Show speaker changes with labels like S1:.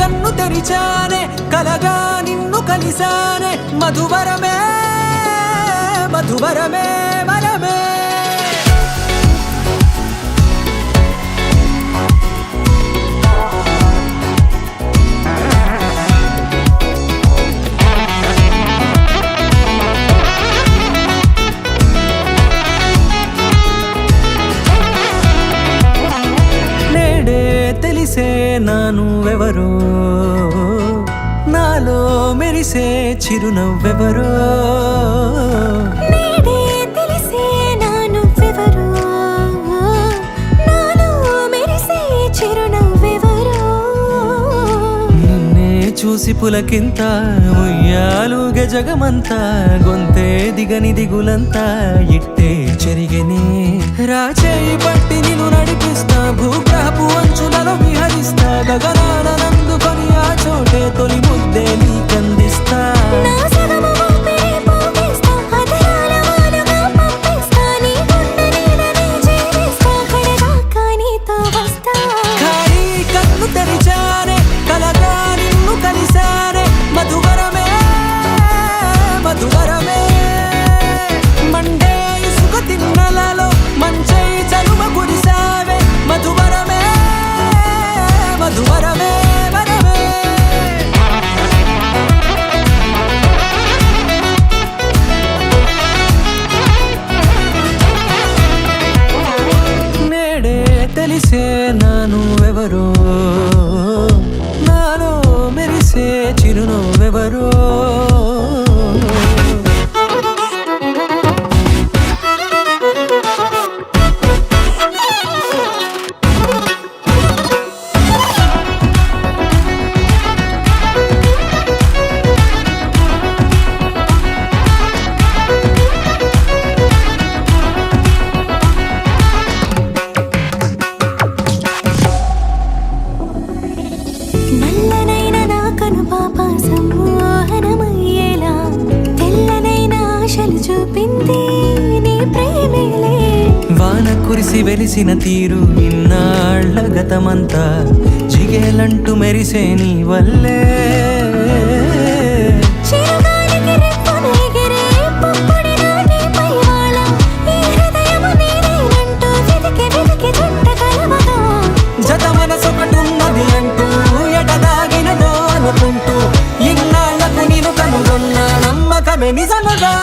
S1: కన్ను తెరిచానే కలగా నిన్ను కలిసానే మధువరమే మధువరమే వరమే తెలిసే నానువెవరో నాలో మెరిసే చిరునవ్వెవరో
S2: నేడే తెలిసే నానువెవరో నాలో మెరిసే చిరునవ్వెవరో
S1: నిన్నే చూసి పులకింత ఉయ్యాలుగే జగమంతా గొంతే దిగని దిగులంతా ఇట్టే చెరిగెనే రాచేయి పట్టి నిన్ను నడిపిస్తా భూగ్రహపు అంచులలో విహరిస్తా గగనాన నందుకొని ఆ చోటే తొలి ముద్దే నీకందిస్తా
S2: నా సగము ఊపిరి పోగేస్తా అధరాల వానగా పంపిస్తా నీ గుండె నీడనే చేరిస్తా కడదాకా నీతో వస్తా
S1: ఖాళీ కన్ను తెరిచానే కలగా నిన్ను కలిసానే మధువరమే మధువరమే మండే ఇసుక తిన్నలలో మంచై చలువ కురిసావే మధువరమే మధువరమే వరమే నేడే తెలిసే నానువెవరో నాలో మెరిసే చిరునవ్వెవరో
S2: నల్లనైన నా కనుపాప సమ్మోహనమయ్యేలా తెల్లనైన ఆశలు చూపింది నీ ప్రేమేలే
S1: వాన కురిసి వెలిసిన తీరు ఇన్నాళ్ల గతమంతా జిగేలంటూ మెరిసే నీ వల్లే
S2: చిరుగాలికి రెప్పన ఎగిరే పుప్పొడి నాటిపై వాళ ఈ హృదయము నీదేనంటూ వెతికి వెతికి చుట్ట కలవగా
S1: జత మనసొకటున్నది అంటూ ఎటదాగినదో అనుకుంటూ ఇన్నాళ్లకు నేను కనుగొన్న నమ్మకమే నిజముగా